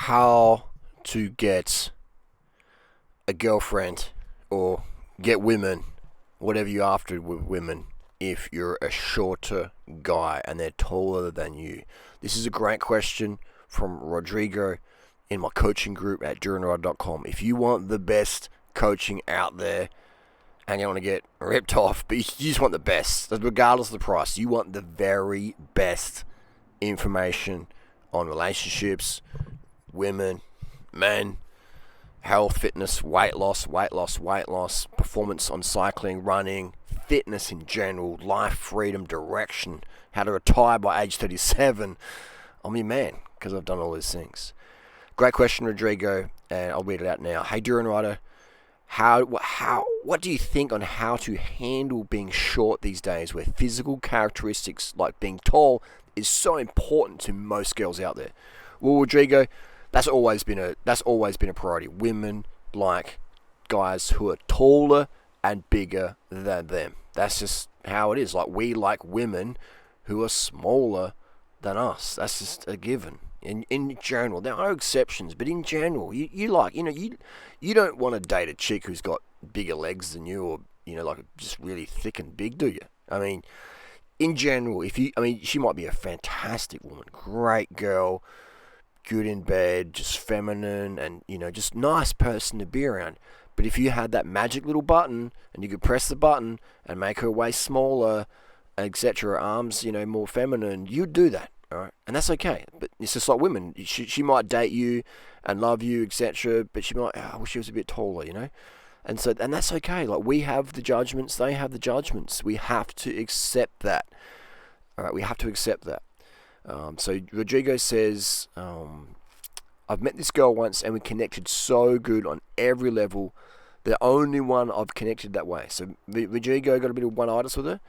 how to get a girlfriend or get women, whatever you're after with women, if you're a shorter guy and they're taller than you. This is a great question from Rodrigo in my coaching group at durianrider.com. If you want the best coaching out there and you don't want to get ripped off, but you just want the best, regardless of the price, you want the very best information on relationships, women, men, health, fitness, weight loss, performance on cycling, running, fitness in general, life, freedom, direction, how to retire by age 37. I'm your man because I've done all these things. Great question, Rodrigo, and I'll read it out now. Hey, Duran Rider, what do you think on how to handle being short these days, where physical characteristics like being tall is so important to most girls out there? Well, Rodrigo, that's always been a priority. Women like guys who are taller and bigger than them. That's just how it is. Like, we like women who are smaller than us. That's just a given. In general, there are exceptions, but in general, you don't want to date a chick who's got bigger legs than you, or like just really thick and big, do you? I mean, in general, she might be a fantastic woman, great girl, good in bed, just feminine, and just nice person to be around. But if you had that magic little button and you could press the button and make her waist smaller, etc., arms, more feminine, you'd do that. All right, and that's okay. But it's just like women. She might date you and love you, etc. But she might, I wish she was a bit taller, And that's okay. Like, we have the judgments, they have the judgments. We have to accept that. All right, we have to accept that. So Rodrigo says, I've met this girl once and we connected so good on every level. The only one I've connected that way. So Rodrigo got a bit of one-itis with her,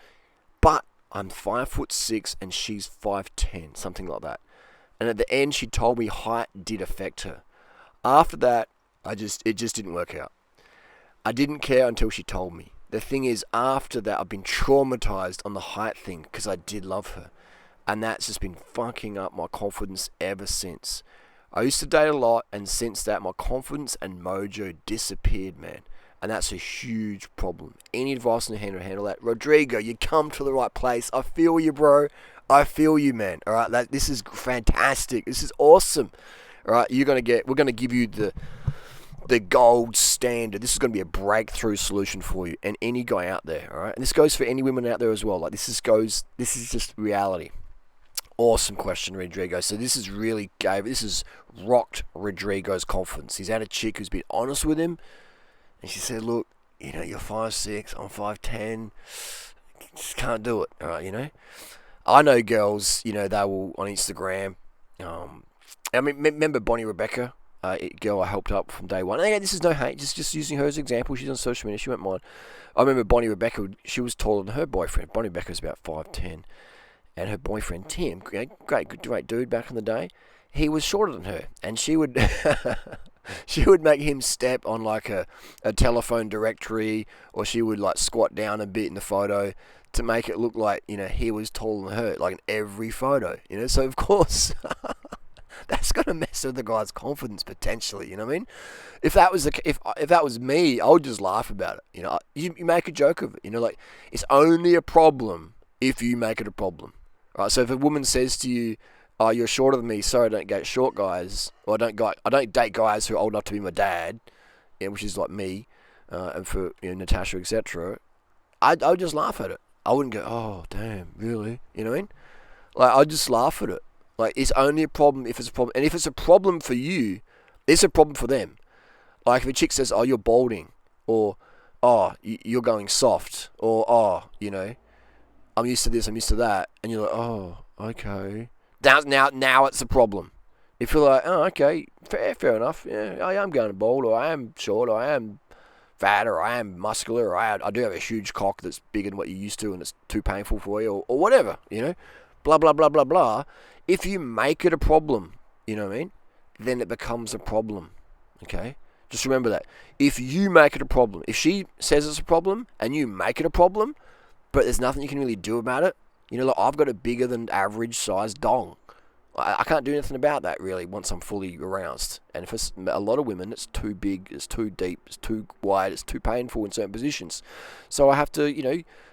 but I'm 5'6" and she's 5'10", something like that. And at the end, she told me height did affect her. After that, it just didn't work out. I didn't care until she told me. The thing is, after that, I've been traumatized on the height thing because I did love her. And that's just been fucking up my confidence ever since. I used to date a lot, and since that, my confidence and mojo disappeared, man. And that's a huge problem. Any advice on how to handle that? Rodrigo, you come to the right place. I feel you, bro. I feel you, man. All right, this is fantastic. This is awesome. All right, we're gonna give you the gold standard. This is gonna be a breakthrough solution for you and any guy out there. All right, and this goes for any women out there as well. Like, this is just reality. Awesome question, Rodrigo. So this has rocked Rodrigo's confidence. He's had a chick who's been honest with him. And she said, look, you're 5'6", I'm 5'10", just can't do it, all right, I know girls, they will, on Instagram, remember Bonnie Rebecca, girl I helped up from day one. And again, this is no hate, just using her as an example. She's on social media, she won't mind. I remember Bonnie Rebecca, she was taller than her boyfriend. Bonnie Rebecca's about 5'10", and her boyfriend, Tim, great dude back in the day, he was shorter than her, and she would... She would make him step on like a telephone directory, or she would like squat down a bit in the photo to make it look like, he was taller than her, like in every photo, So of course, that's gonna mess with the guy's confidence potentially. You know what I mean? If that was me, I would just laugh about it. You make a joke of it. Like, it's only a problem if you make it a problem. Right? So if a woman says to you, "Oh, you're shorter than me, so I don't date short guys, or I don't date guys who are old enough to be my dad," which is like me, and for Natasha, etc. I would just laugh at it. I wouldn't go, "Oh, damn, really?" You know what I mean? Like, I'd just laugh at it. Like, it's only a problem if it's a problem, and if it's a problem for you, it's a problem for them. Like, if a chick says, "Oh, you're balding," or "Oh, you're going soft," or "Oh, I'm used to this, I'm used to that," and you're like, "Oh, okay." Now it's a problem. If you're like, "Oh, okay, fair enough. Yeah, I am going bald, or I am short, or I am fat, or I am muscular, or I do have a huge cock that's bigger than what you used to, and it's too painful for you, or whatever, blah, blah, blah, blah, blah." If you make it a problem, you know what I mean, then it becomes a problem, okay? Just remember that. If you make it a problem, if she says it's a problem, and you make it a problem, but there's nothing you can really do about it, like, I've got a bigger than average sized dong. I can't do anything about that really once I'm fully aroused. And for a lot of women, it's too big, it's too deep, it's too wide, it's too painful in certain positions. So I have to,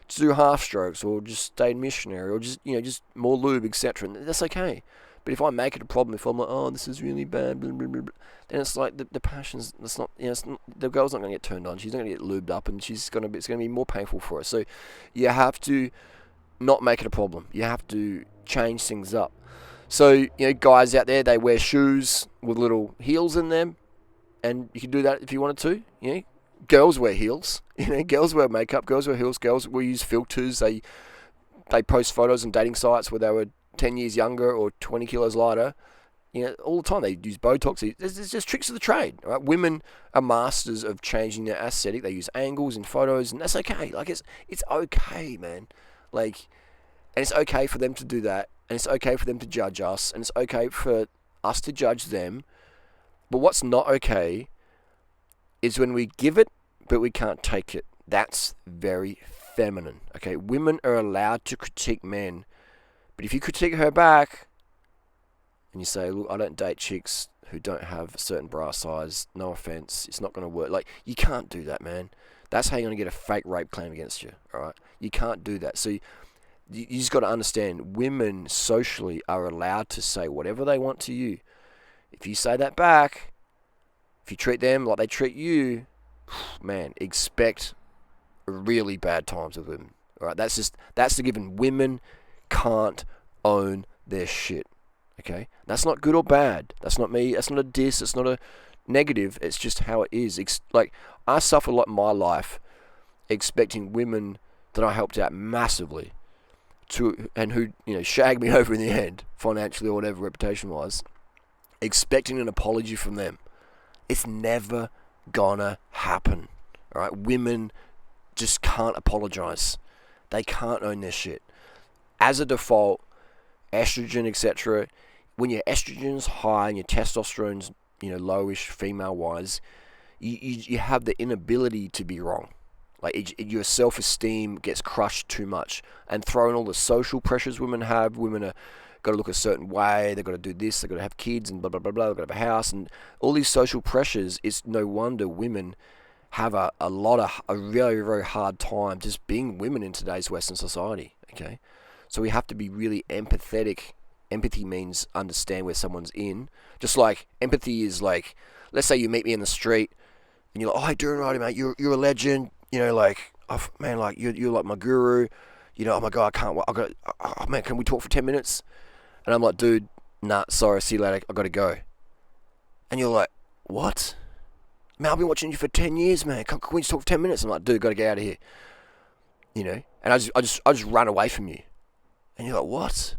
just do half strokes or just stay missionary or just more lube, etc. And that's okay. But if I make it a problem, if I'm like, oh, this is really bad, blah, blah, blah, blah, then it's like the passion's, it's not, the girl's not going to get turned on. She's not going to get lubed up, and it's going to be more painful for her. So you have to not make it a problem. You have to change things up. So, guys out there, they wear shoes with little heels in them, and you can do that if you wanted to. Girls wear heels. Girls wear makeup. Girls wear heels. Girls will use filters. They post photos on dating sites where they were 10 years younger or 20 kilos lighter. All the time they use Botox. There's just tricks of the trade. Right? Women are masters of changing their aesthetic. They use angles in photos, and that's okay. Like it's okay, man. Like, and it's okay for them to do that. And it's okay for them to judge us, and it's okay for us to judge them. But what's not okay is when we give it, but we can't take it. That's very feminine. Okay, women are allowed to critique men, but if you critique her back, and you say, look, I don't date chicks who don't have a certain bra size, no offense, it's not going to work. Like, you can't do that, man. That's how you're going to get a fake rape claim against you, all right? You can't do that. So you just got to understand, women socially are allowed to say whatever they want to you. If you say that back, if you treat them like they treat you, man, expect really bad times with women. All right, that's the given. Women can't own their shit. Okay, that's not good or bad. That's not me. That's not a diss. It's not a negative. It's just how it is. Like, I suffer a lot in my life expecting women that I helped out massively and who shagged me over in the end, financially or whatever, reputation wise, expecting an apology from them. It's never gonna happen. All right, women just can't apologize. They can't own their shit. As a default, estrogen, etc. When your estrogen's high and your testosterone's lowish, female wise, you have the inability to be wrong. Like, your self-esteem gets crushed too much. And throwing all the social pressures women have, women are got to look a certain way, they've got to do this, they've got to have kids, and blah, blah, blah, blah, they've got to have a house, and all these social pressures, it's no wonder women have a very, very hard time just being women in today's Western society, okay? So we have to be really empathetic. Empathy means understand where someone's in. Just like empathy is like, let's say you meet me in the street, and you're like, oh, hey, durianrider, mate, you're a legend. Oh, man, like, you're like my guru. Oh my God, I can't wait. Oh man, can we talk for 10 minutes? And I'm like, dude, nah, sorry, see you later, I gotta go. And you're like, what? Man, I've been watching you for 10 years, man. Can we just talk for 10 minutes? I'm like, dude, gotta get out of here. And I just run away from you. And you're like, what?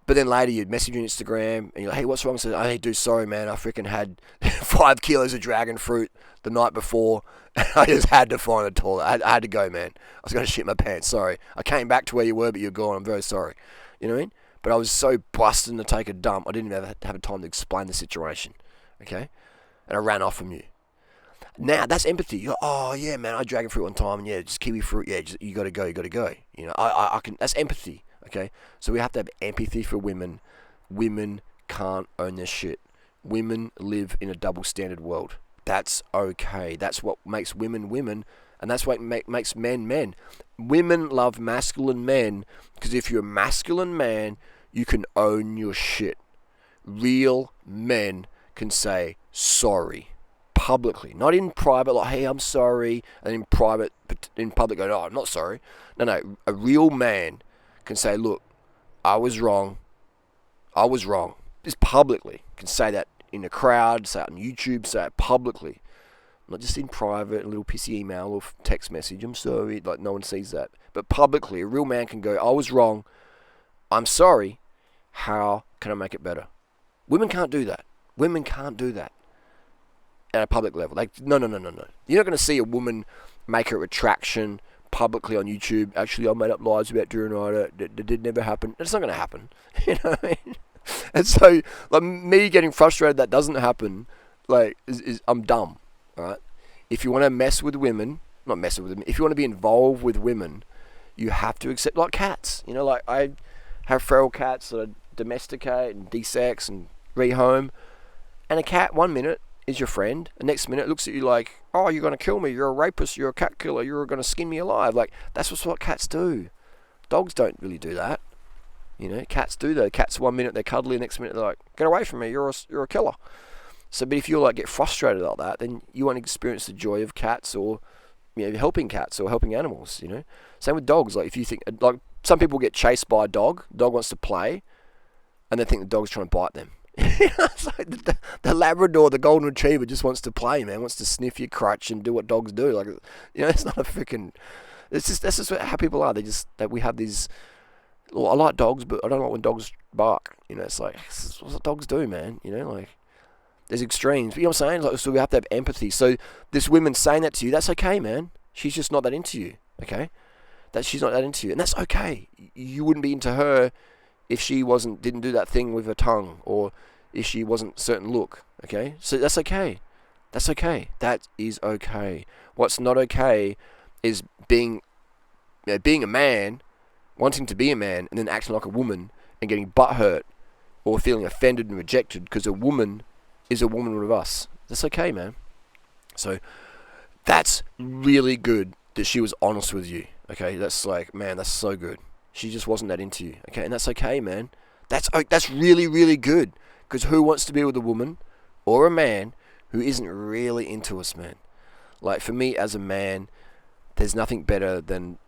But then later you'd message me on Instagram, and you're like, hey, what's wrong? I said, oh, hey, dude, sorry, man. I freaking had 5 kilos of dragon fruit the night before, and I just had to find a toilet. I had to go, man. I was going to shit my pants. Sorry. I came back to where you were, but you're gone. I'm very sorry. You know what I mean? But I was so busting to take a dump, I didn't even have time to explain the situation. Okay? And I ran off from you. Now, that's empathy. You're like, oh, yeah, man, I had dragon fruit one time, and yeah, just kiwi fruit. Yeah, you got to go. I can. That's empathy. Okay, so we have to have empathy for women. Women can't own their shit. Women live in a double standard world. That's okay. That's what makes women women, and that's what makes men men. Women love masculine men because if you're a masculine man, you can own your shit. Real men can say sorry publicly, not in private, like, hey, I'm sorry, and in private, in public, go, no, I'm not sorry. No, a real man can say, look, I was wrong. Just publicly. Can say that in a crowd, say it on YouTube, say it publicly. Not just in private, a little pissy email or text message, I'm sorry, like no one sees that. But publicly, a real man can go, I was wrong, I'm sorry, how can I make it better? Women can't do that. Women can't do that at a public level. Like, no. You're not going to see a woman make a retraction publicly on YouTube. Actually, I made up lies about durianrider. That did never happen. It's not going to happen. You know what I mean? And so, like, me getting frustrated that doesn't happen, like, is I'm dumb. All right. If you want to mess with women, not mess with them. If you want to be involved with women, you have to accept, like cats. Like, I have feral cats that I domesticate and de-sex and rehome. And a cat, 1 minute, is your friend. The next minute looks at you like, oh, you're going to kill me. You're a rapist. You're a cat killer. You're going to skin me alive. Like, that's what cats do. Dogs don't really do that. Cats do though. Cats, 1 minute they're cuddly, the next minute they're like, get away from me. You're a killer. So, but if you like get frustrated like that, then you won't experience the joy of cats or helping cats or helping animals. Same with dogs. Like if you think like some people get chased by a dog, the dog wants to play, and they think the dog's trying to bite them. It's like the Labrador, the Golden Retriever just wants to play, man. Wants to sniff your crutch and do what dogs do. Like it's not a freaking. That's just how people are. That we have these. Well, I like dogs, but I don't like when dogs bark. It's like that's what dogs do, man. Like. There's extremes. But you know what I'm saying? Like, so we have to have empathy. So this woman saying that to you, that's okay, man. She's just not that into you, okay? She's not that into you, and that's okay. You wouldn't be into her if she didn't do that thing with her tongue, or if she wasn't a certain look, okay? So that's okay. That's okay. That is okay. What's not okay is being a man, wanting to be a man, and then acting like a woman and getting butthurt or feeling offended and rejected because a woman is a woman with us. That's okay, man. So that's really good that she was honest with you. Okay, that's like, man, that's so good. She just wasn't that into you. Okay, and that's okay, man. That's really, really good. Because who wants to be with a woman or a man who isn't really into us, man? Like for me as a man, there's nothing better than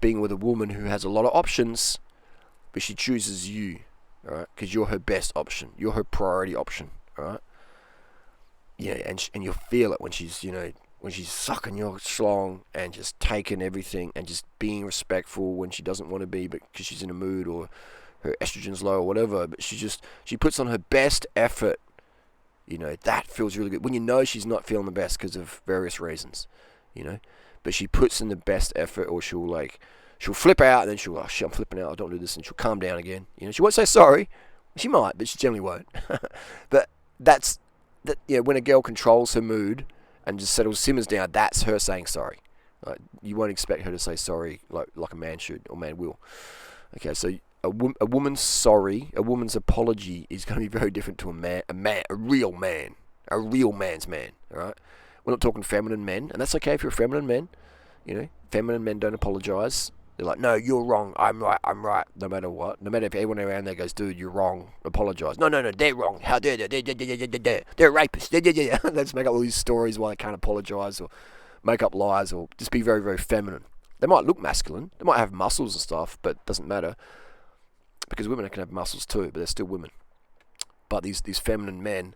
being with a woman who has a lot of options, but she chooses you, all right? Because you're her best option. You're her priority option, all right? Yeah, and you'll feel it when she's sucking your schlong and just taking everything and just being respectful when she doesn't want to be, but because she's in a mood or her estrogen's low or whatever. But she puts on her best effort. That feels really good when she's not feeling the best because of various reasons. But she puts in the best effort, or she'll flip out and then she'll, oh shit, I'm flipping out. I don't do this, and she'll calm down again. She won't say sorry. She might, but she generally won't. But that's. When a girl controls her mood and just simmers down, that's her saying sorry. You won't expect her to say sorry like a man should or man will. Okay, so a woman's sorry, a woman's apology is going to be very different to a real man's man. All right, we're not talking feminine men, and that's okay if you're a feminine man. Feminine men don't apologize. They're like, no, you're wrong. I'm right. No matter what. No matter if everyone around there goes, dude, you're wrong. Apologise. No, they're wrong. How dare they? They're rapists. They just make up all these stories why they can't apologise or make up lies or just be very, very feminine. They might look masculine. They might have muscles and stuff, but it doesn't matter. Because women can have muscles too, but they're still women. But these feminine men,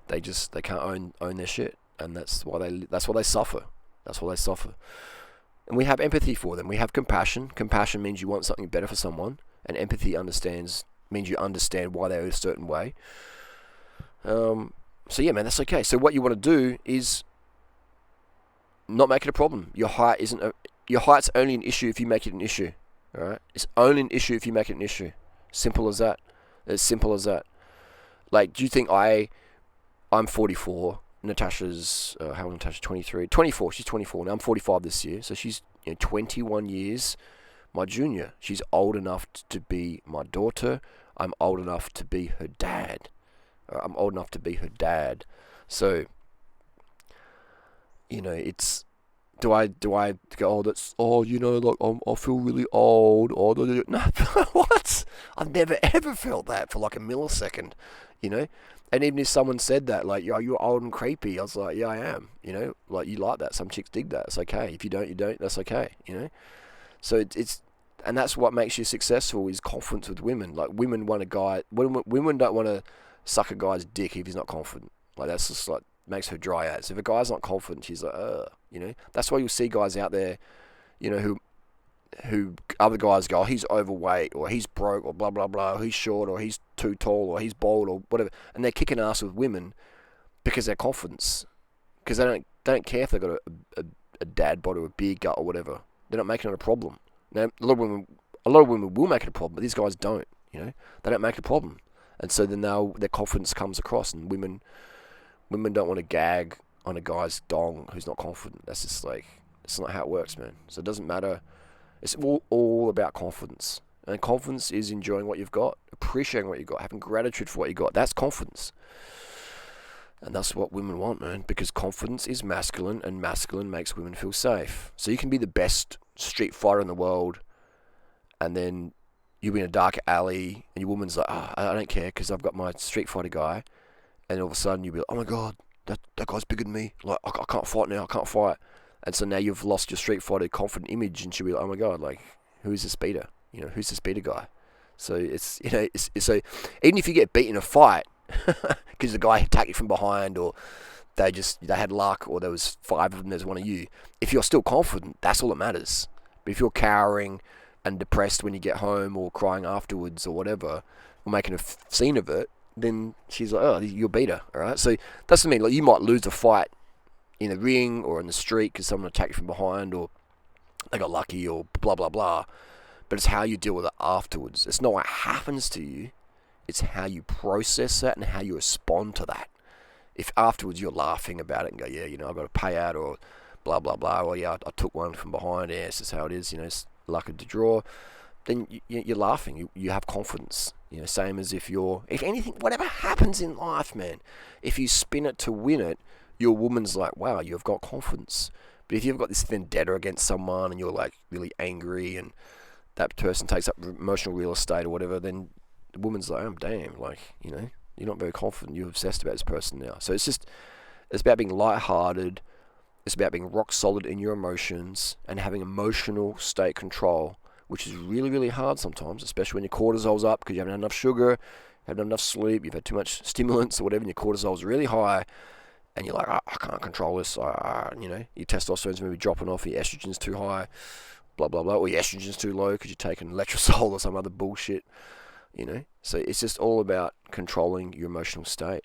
they can't own their shit. And that's why they suffer. That's why they suffer. And we have empathy for them. We have compassion. Compassion means you want something better for someone. And empathy means you understand why they're a certain way. So yeah, man, that's okay. So what you want to do is not make it a problem. Your height's only an issue if you make it an issue. All right? It's only an issue if you make it an issue. Simple as that. As simple as that. Like, do you think I'm 44... Natasha's, how old is Natasha? 23. 24. She's 24 now. I'm 45 this year. So she's 21 years my junior. She's old enough to be my daughter. I'm old enough to be her dad. So, it's... Do I go, I feel really old. No, what? I've never ever felt that for like a millisecond, And even if someone said that, like, yo, you're old and creepy, I was like, yeah, I am, Like, you like that. Some chicks dig that. It's okay. If you don't, you don't. That's okay, So it's and that's what makes you successful is confidence with women. Like, women want a guy... Women don't want to suck a guy's dick if he's not confident. Like, that's just, like, makes her dry as. If a guy's not confident, she's like, That's why you'll see guys out there, who other guys go, oh, he's overweight, or he's broke, or blah, blah, blah, or he's short, or he's too tall, or he's bald, or whatever. And they're kicking ass with women because their confidence. Because they don't care if they've got a dad bod or a beer gut or whatever. They're not making it a problem. Now, a lot of women will make it a problem, but these guys don't, They don't make it a problem. And so then their confidence comes across, and women don't want to gag on a guy's dong who's not confident. That's just like, it's not how it works, man. So it doesn't matter. It's all about confidence. And confidence is enjoying what you've got, appreciating what you've got, having gratitude for what you've got. That's confidence. And that's what women want, man, because confidence is masculine, and masculine makes women feel safe. So you can be the best street fighter in the world, and then you'll be in a dark alley, and your woman's like, I don't care because I've got my street fighter guy. And all of a sudden you'll be like, oh my God, that guy's bigger than me. Like, I can't fight now, I can't fight. And so now you've lost your street fighter confident image, and she'll be like, oh my God, like, who is this beater? Who's this beater guy? So it's, so even if you get beat in a fight, because the guy attacked you from behind, or they had luck, or there was 5 of them, there's one of you. If you're still confident, that's all that matters. But if you're cowering and depressed when you get home, or crying afterwards, or whatever, or making a scene of it, then she's like, oh, you're a beater, all right? So that's what I mean. Like, you might lose a fight in the ring or in the street because someone attacked you from behind, or they got lucky, or blah blah blah. But it's how you deal with it afterwards. It's not what happens to you. It's how you process that and how you respond to that. If afterwards you're laughing about it and go, yeah, I got a payout, or blah, blah, blah, or yeah, I took one from behind, yeah, it's just how it is, it's lucky to draw, then you're laughing, you have confidence. Same as if anything, whatever happens in life, man, if you spin it to win it, your woman's like, wow, you've got confidence. But if you've got this vendetta against someone and you're like really angry, and that person takes up emotional real estate or whatever, then the woman's like, oh, damn, like, you're not very confident, you're obsessed about this person now. So it's about being lighthearted, it's about being rock solid in your emotions, and having emotional state control, which is really, really hard sometimes, especially when your cortisol's up because you haven't had enough sugar, you haven't had enough sleep, you've had too much stimulants or whatever, and your cortisol's really high, and you're like, I can't control this, your testosterone's maybe dropping off, your estrogen's too high, blah, blah, blah, or your estrogen's too low because you're taking letrozole or some other bullshit. So it's just all about controlling your emotional state.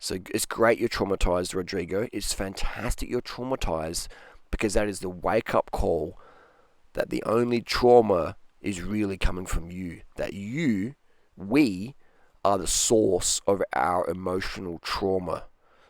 So it's great you're traumatized, Rodrigo. It's fantastic you're traumatized, because that is the wake-up call that the only trauma is really coming from you. That we are the source of our emotional trauma.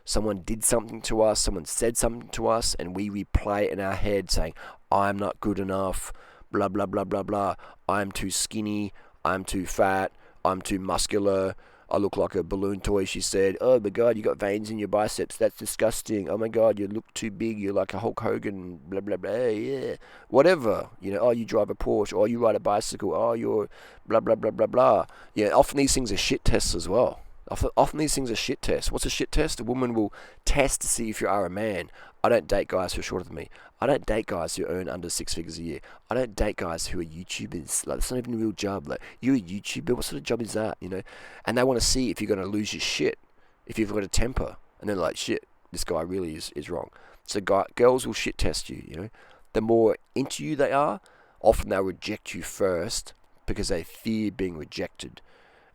Someone did something to us, someone said something to us, and we replay it in our head saying, I'm not good enough, blah, blah, blah, blah, blah. I'm too skinny, I'm too fat, I'm too muscular, I look like a balloon toy, she said. Oh my God, you got veins in your biceps, that's disgusting. Oh my God, you look too big, you're like a Hulk Hogan, blah, blah, blah, yeah. Whatever, oh, you drive a Porsche, or you ride a bicycle, oh, you're blah, blah, blah, blah, blah. Yeah, often these things are shit tests as well. Often these things are shit tests. What's a shit test? A woman will test to see if you are a man. I don't date guys who are shorter than me. I don't date guys who earn under 6 figures a year. I don't date guys who are YouTubers. Like, that's not even a real job. Like, you're a YouTuber? What sort of job is that? And they want to see if you're going to lose your shit, if you've got a temper. And they're like, shit, this guy really is wrong. So girls will shit test you, The more into you they are, often they'll reject you first because they fear being rejected.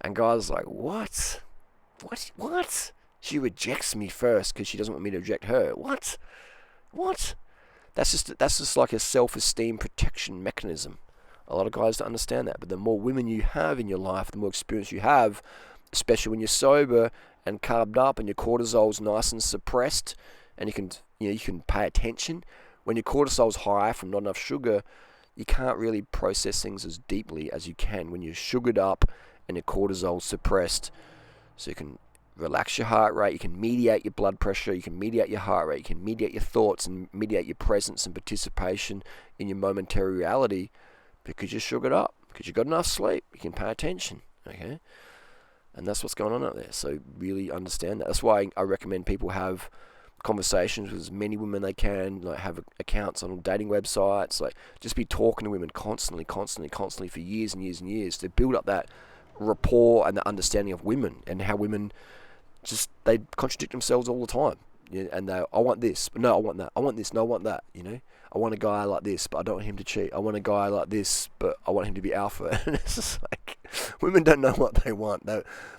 And guys are like, what? What? She rejects me first because she doesn't want me to reject her. What? That's just like a self-esteem protection mechanism. A lot of guys don't understand that. But the more women you have in your life, the more experience you have, especially when you're sober and carved up and your cortisol's nice and suppressed, and you can pay attention. When your cortisol's high from not enough sugar, you can't really process things as deeply as you can when you're sugared up and your cortisol's suppressed. So you can relax your heart rate, you can mediate your blood pressure, you can mediate your heart rate, you can mediate your thoughts and mediate your presence and participation in your momentary reality because you're sugared up, because you've got enough sleep, you can pay attention, okay? And that's what's going on out there. So really understand that. That's why I recommend people have conversations with as many women they can, like have accounts on dating websites, like just be talking to women constantly for years and years and years to build up that rapport and the understanding of women, and how women they contradict themselves all the time. And I want this, but no, I want that. I want this, no, I want that. I want a guy like this, but I don't want him to cheat. I want a guy like this, but I want him to be alpha. And it's just like, women don't know what they want.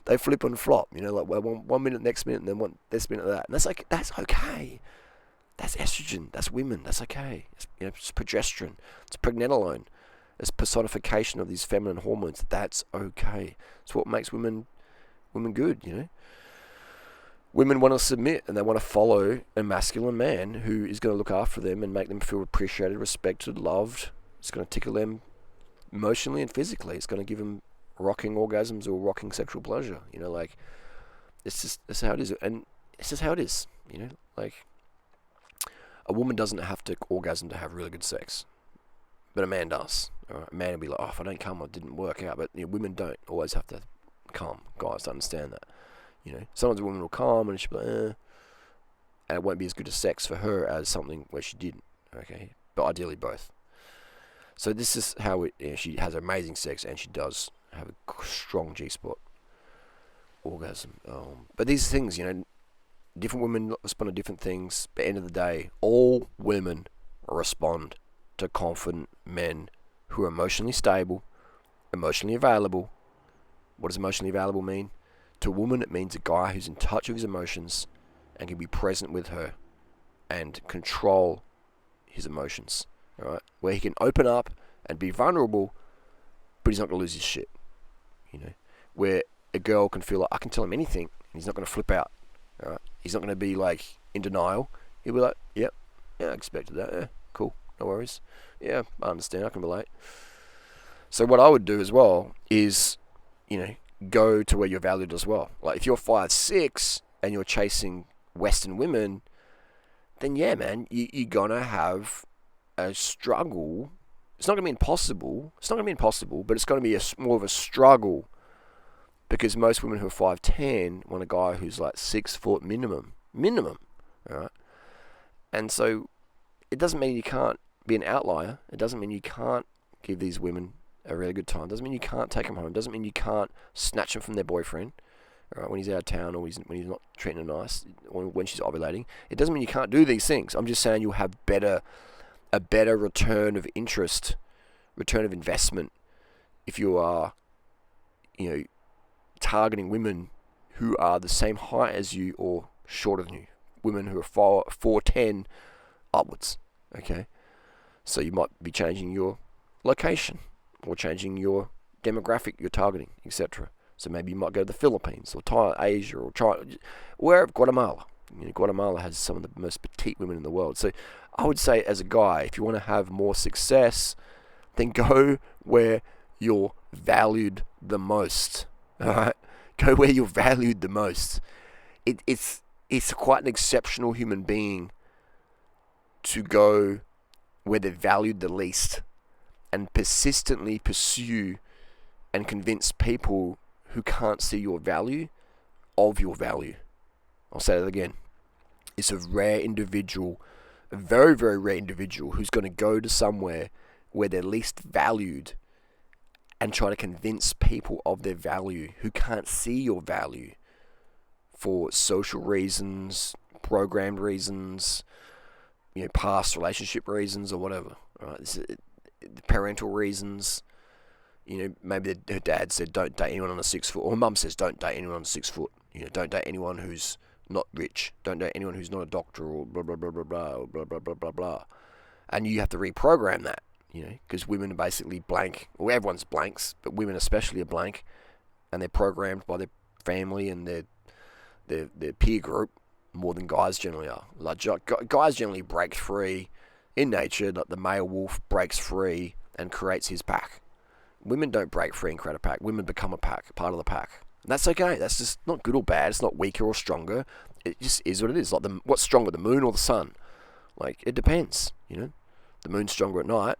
They flip and flop. Like one minute, next minute, and then this minute, that. And that's okay. That's estrogen. That's women. That's okay. It's progesterone. It's pregnenolone. It's personification of these feminine hormones. That's okay. It's what makes women good. Women want to submit, and they want to follow a masculine man who is going to look after them and make them feel appreciated, respected, loved. It's going to tickle them emotionally and physically. It's going to give them rocking orgasms or rocking sexual pleasure. Like, that's how it is. And it's just how it is, like, a woman doesn't have to orgasm to have really good sex, but a man does. All right? A man will be like, oh, if I don't come, it didn't work out. But women don't always have to come. Guys don't understand that. Sometimes a woman will come and she'll be like, and it won't be as good a sex for her as something where she didn't. Okay, but ideally both. So this is how she has amazing sex and she does have a strong G-spot orgasm. But these things, different women respond to different things. But at the end of the day, all women respond to confident men who are emotionally stable, emotionally available. What does emotionally available mean? To a woman, it means a guy who's in touch with his emotions and can be present with her and control his emotions. All right, where he can open up and be vulnerable, but he's not going to lose his shit. Where a girl can feel like, I can tell him anything and he's not going to flip out. All right, he's not going to be like in denial. He'll be like, yeah, I expected that. Yeah, cool, no worries. Yeah, I understand. I can relate. So what I would do as well is, go to where you're valued as well. Like if you're 5'6" and you're chasing Western women, then yeah, man, you're gonna have a struggle. It's not gonna be impossible. But it's gonna be more of a struggle because most women who are 5'10" want a guy who's like 6 foot minimum, all right? And so it doesn't mean you can't be an outlier. It doesn't mean you can't give these women a really good time. Doesn't mean you can't take them home. Doesn't mean you can't snatch them from their boyfriend, all right, when he's out of town or when he's not treating her nice, or when she's ovulating. It doesn't mean you can't do these things. I'm just saying you'll have a better return of interest, return of investment if you are, targeting women who are the same height as you or shorter than you. Women who are 4'10" upwards. Okay, so you might be changing your location or changing your demographic you're targeting, etc. So maybe you might go to the Philippines or Thailand, Asia or China, wherever, Guatemala. Guatemala has some of the most petite women in the world. So I would say as a guy, if you want to have more success, then go where you're valued the most. All right? Go where you're valued the most. It's quite an exceptional human being to go where they're valued the least and persistently pursue and convince people who can't see your value of your value. I'll say that again. It's a rare individual, a very, very rare individual who's going to go to somewhere where they're least valued and try to convince people of their value who can't see your value for social reasons, programmed reasons, past relationship reasons or whatever. Right? Parental reasons. Maybe her dad said don't date anyone on a 6 foot, or her mum says don't date anyone on 6 foot. Don't date anyone who's not rich. Don't date anyone who's not a doctor or blah blah blah blah blah or blah blah blah blah blah. And you have to reprogram that, because women are basically blank, or everyone's blanks, but women especially are blank, and they're programmed by their family and their peer group more than guys generally are. Like guys generally break free in nature, like the male wolf breaks free and creates his pack. Women don't break free and create a pack. Women become a pack, part of the pack. And that's okay. That's just not good or bad. It's not weaker or stronger. It just is what it is. Like what's stronger, the moon or the sun? Like it depends. The moon's stronger at night,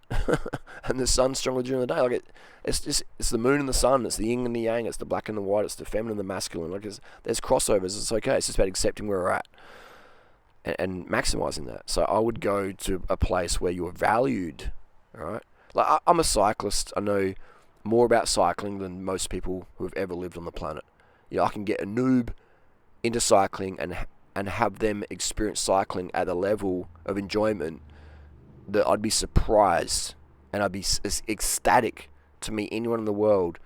and the sun's stronger during the day. Like it's the moon and the sun. It's the yin and the yang. It's the black and the white. It's the feminine and the masculine. Like there's crossovers. It's okay. It's just about accepting where we're at and maximizing that. So I would go to a place where you're valued. All right. Like I'm a cyclist. I know more about cycling than most people who have ever lived on the planet. I can get a noob into cycling and have them experience cycling at a level of enjoyment that I'd be surprised and I'd be ecstatic to meet anyone in the world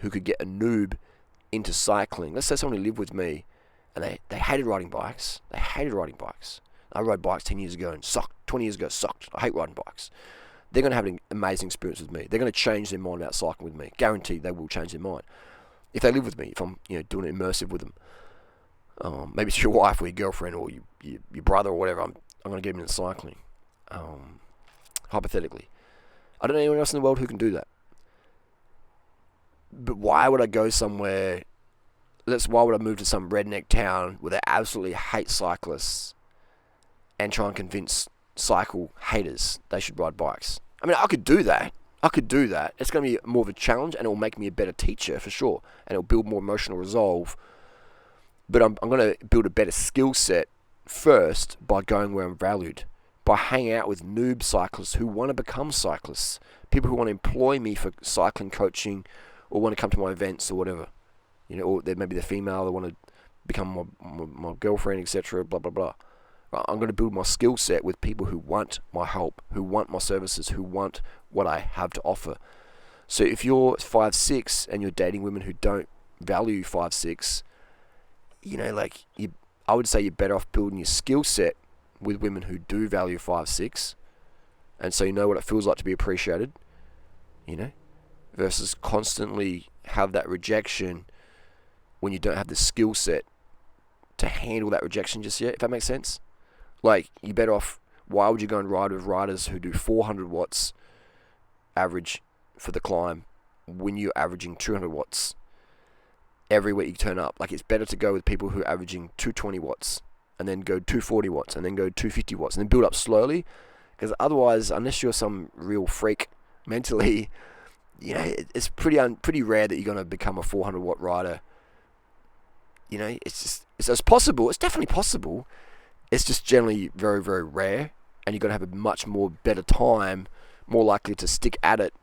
who could get a noob into cycling. Let's say someone who lived with me and they hated riding bikes. I rode bikes 10 years ago and sucked. 20 years ago, sucked. I hate riding bikes. They're going to have an amazing experience with me. They're going to change their mind about cycling with me. Guaranteed they will change their mind. If they live with me, if I'm doing it immersive with them. Maybe it's your wife or your girlfriend or your brother or whatever. I'm going to get them into cycling. Hypothetically. I don't know anyone else in the world who can do that. But why would I go somewhere? Why would I move to some redneck town where they absolutely hate cyclists and try and convince cycle haters they should ride bikes? I mean, I could do that. It's going to be more of a challenge, and it will make me a better teacher for sure, and it will build more emotional resolve. But I'm going to build a better skill set first by going where I'm valued, by hanging out with noob cyclists who want to become cyclists, people who want to employ me for cycling coaching or want to come to my events or whatever. Or maybe they're female, they want to become my girlfriend, etc., blah, blah, blah. I'm going to build my skill set with people who want my help, who want my services, who want what I have to offer. So if you're 5'6" and you're dating women who don't value 5'6", I would say you're better off building your skill set with women who do value 5'6", and so you know what it feels like to be appreciated, versus constantly have that rejection when you don't have the skill set to handle that rejection just yet, if that makes sense. Like, you're better off, why would you go and ride with riders who do 400 watts average for the climb when you're averaging 200 watts every week you turn up? Like, it's better to go with people who are averaging 220 watts and then go 240 watts and then go 250 watts and then build up slowly, because otherwise, unless you're some real freak mentally, it's pretty rare that you're going to become a 400 watt rider. It's possible. It's definitely possible. It's just generally very, very rare, and you're going to have a much more better time, more likely to stick at it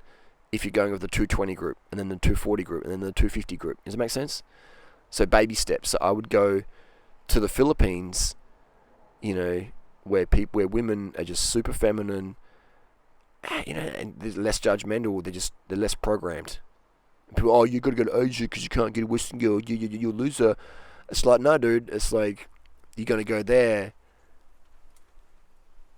if you're going with the 220 group, and then the 240 group, and then the 250 group. Does it make sense? So baby steps. So I would go to the Philippines, where women are just super feminine, and they're less judgmental. They're less programmed. People, you got to go to Asia because you can't get a Western girl. You're a loser. It's like, no, dude. It's like, you're gonna go there.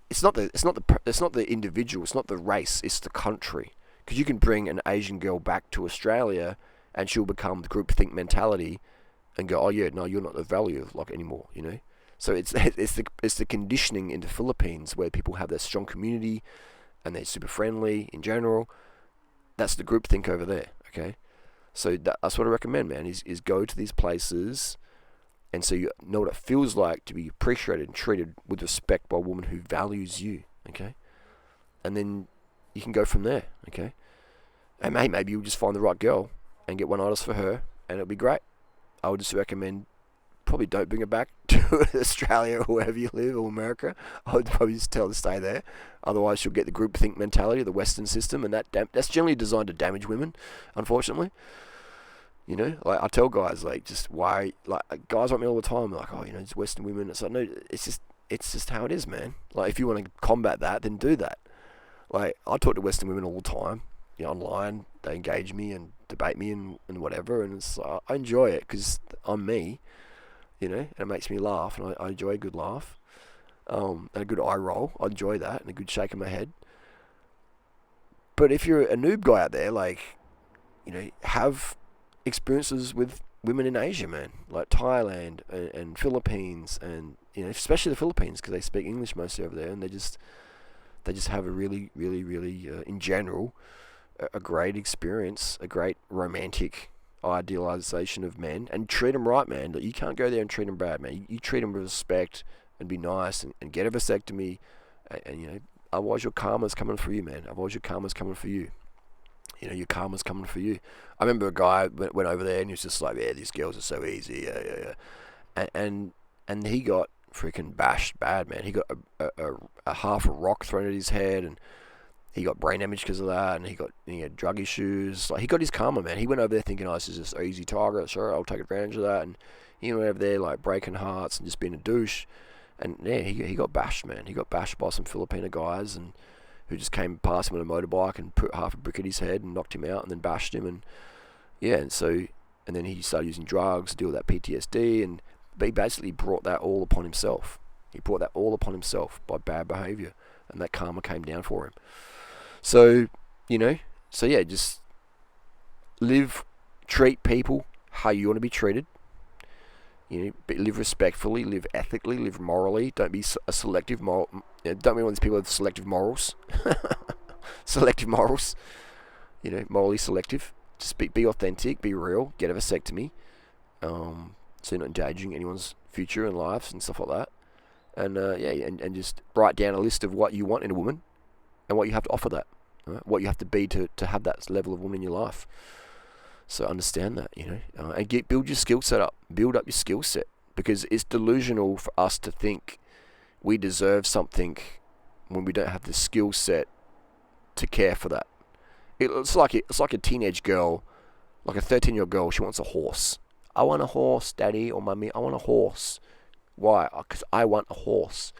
It's not the individual. It's not the race. It's the country. Because you can bring an Asian girl back to Australia, and she'll become the groupthink mentality, and go, oh yeah, no, you're not the value anymore. So it's the conditioning in the Philippines where people have that strong community, and they're super friendly in general. That's the groupthink over there. Okay, so that's what I recommend, man. Is go to these places. And so you know what it feels like to be appreciated and treated with respect by a woman who values you, okay? And then you can go from there, okay? And maybe you'll just find the right girl and get one artist for her, and it'll be great. I would just recommend, probably don't bring her back to Australia or wherever you live, or America. I would probably just tell her to stay there. Otherwise, she'll get the groupthink mentality of the Western system, and that's generally designed to damage women, unfortunately. I tell guys, just why, guys want me all the time, it's Western women. It's like, no, it's just how it is, man. If you want to combat that, then do that. I talk to Western women all the time, online. They engage me and debate me and whatever, and it's I enjoy it because I'm me, and it makes me laugh, and I enjoy a good laugh, and a good eye roll. I enjoy that, and a good shake of my head. But if you're a noob guy out there, have experiences with women in Asia, man, like Thailand and Philippines, and especially the Philippines, because they speak English mostly over there, and they just have a really, really, really in general a great experience, a great romantic idealization of men, and treat them right, man. You can't go there and treat them bad, man. You treat them with respect and be nice and get a vasectomy, and otherwise your karma's coming for you, man. Otherwise your karma's coming for you. Your karma's coming for you. I remember a guy went over there and he was just like, yeah, these girls are so easy, yeah. And he got freaking bashed bad, man. He got a half a rock thrown at his head, and he got brain damage because of that, and he had drug issues. He got his karma, man. He went over there thinking, this is just an easy target, sure, I'll take advantage of that. And he went over there breaking hearts and just being a douche. And yeah, he got bashed, man. He got bashed by some Filipino guys and who just came past him on a motorbike and put half a brick at his head and knocked him out and then bashed him. And yeah, and then he started using drugs to deal with that PTSD, but he basically brought that all upon himself. He brought that all upon himself by bad behavior, and that karma came down for him. So, yeah, just treat people how you want to be treated. Live respectfully, live ethically, live morally. Don't be a selective moral. Don't be one of these people with selective morals. Selective morals. Morally selective. Just be authentic, be real, get a vasectomy, so you're not endangering anyone's future and lives and stuff like that. And and just write down a list of what you want in a woman and what you have to offer that, right? What you have to be to have that level of woman in your life. So understand that, and build your skill set up. Build up your skill set, because it's delusional for us to think we deserve something when we don't have the skill set to care for that. It's like a teenage girl, like a 13-year-old girl. She wants a horse. I want a horse, Daddy or Mummy. I want a horse. Why? Because I want a horse.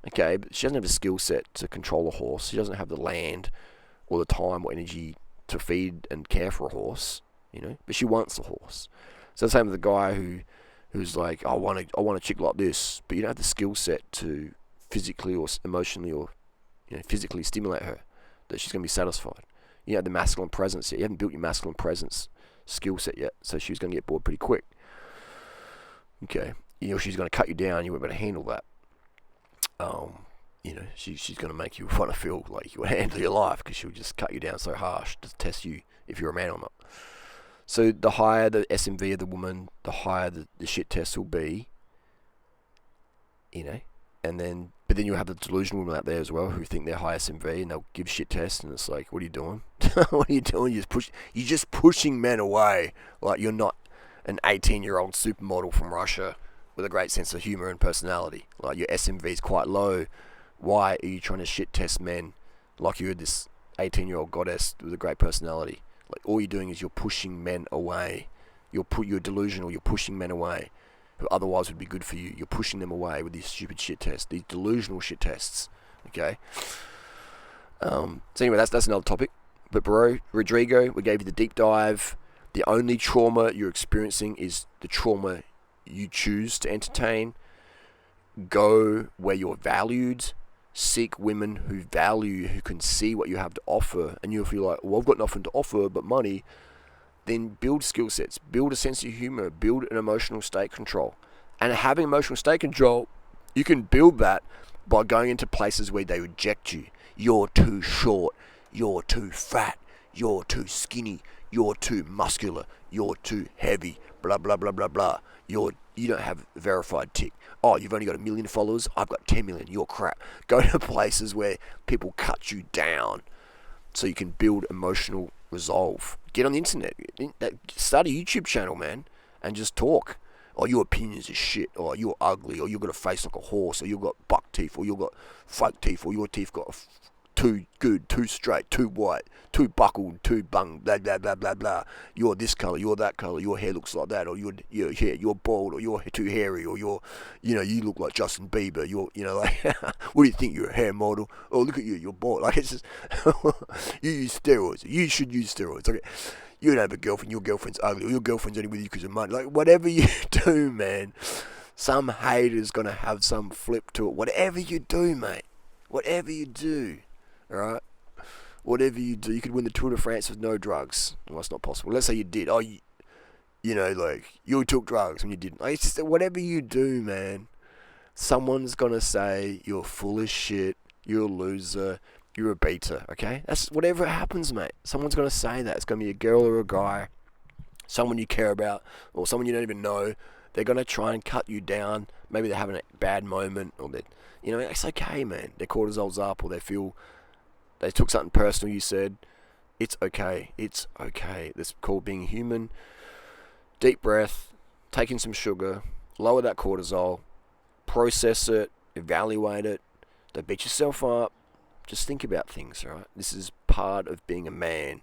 Okay, but she doesn't have the skill set to control a horse. She doesn't have the land or the time or energy to feed and care for a horse. But she wants a horse. So the same with the guy who's like, I want a chick like this, but you don't have the skill set to physically or emotionally or physically stimulate her that she's going to be satisfied. You have the masculine presence yet. You haven't built your masculine presence skill set yet, so she's going to get bored pretty quick. Okay, she's going to cut you down. You won't be able to handle that. She's going to make you want to feel like you want to handle your life, because she'll just cut you down so harsh to test you if you're a man or not. So the higher the SMV of the woman, the higher the shit test will be. But then you'll have the delusional women out there as well who think they're high SMV, and they'll give shit tests, and it's like, what are you doing? What are you doing? You're just pushing men away. Like, you're not an 18-year-old supermodel from Russia with a great sense of humor and personality. Like, your SMV is quite low. Why are you trying to shit test men like you're this 18-year-old goddess with a great personality? Like, all you're doing is you're pushing men away. You're delusional. You're pushing men away who otherwise would be good for you. You're pushing them away with these stupid shit tests, these delusional shit tests. Okay. So anyway, that's another topic. But bro, Rodrigo, we gave you the deep dive. The only trauma you're experiencing is the trauma you choose to entertain. Go where you're valued. Seek women who value you, who can see what you have to offer. And you'll feel like, well, I've got nothing to offer but money. Then build skill sets, build a sense of humor, build an emotional state control. And having emotional state control, you can build that by going into places where they reject you. You're too short, you're too fat, you're too skinny, you're too muscular, you're too heavy, blah, blah, blah, blah, blah. You don't have a verified tick. Oh, you've only got 1 million followers, I've got 10 million, you're crap. Go to places where people cut you down so you can build emotional resolve. Get on the internet, start a YouTube channel, man, and just talk. Oh, your opinions are shit, or you're ugly, or you've got a face like a horse, or you've got buck teeth, or you've got fake teeth, or your teeth got too good, too straight, too white, too buckled, too bung, blah, blah, blah, blah, blah. You're this colour, you're that colour, your hair looks like that, or you're bald, or you're too hairy, or you look like Justin Bieber, what do you think, you're a hair model? Oh, look at you, you're bald. Like, it's just, you use steroids, you should use steroids, okay? You don't have a girlfriend, your girlfriend's ugly, or your girlfriend's only with you because of money. Like, whatever you do, man, some hater's gonna have some flip to it. Whatever you do, mate, whatever you do. Alright? Whatever you do, you could win the Tour de France with no drugs. Well, it's not possible. Let's say you did. Oh, you took drugs when you didn't. Like, it's just that whatever you do, man, someone's gonna say you're full of shit, you're a loser, you're a beta, okay? That's whatever happens, mate. Someone's gonna say that. It's gonna be a girl or a guy, someone you care about, or someone you don't even know. They're gonna try and cut you down. Maybe they're having a bad moment, or it's okay, man. Their cortisol's up, or they took something personal you said. It's okay. It's okay. That's called being human. Deep breath, take in some sugar, lower that cortisol, process it, evaluate it. Don't beat yourself up. Just think about things, right? This is part of being a man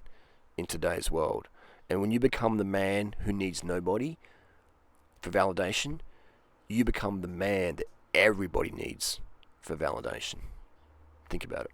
in today's world. And when you become the man who needs nobody for validation, you become the man that everybody needs for validation. Think about it.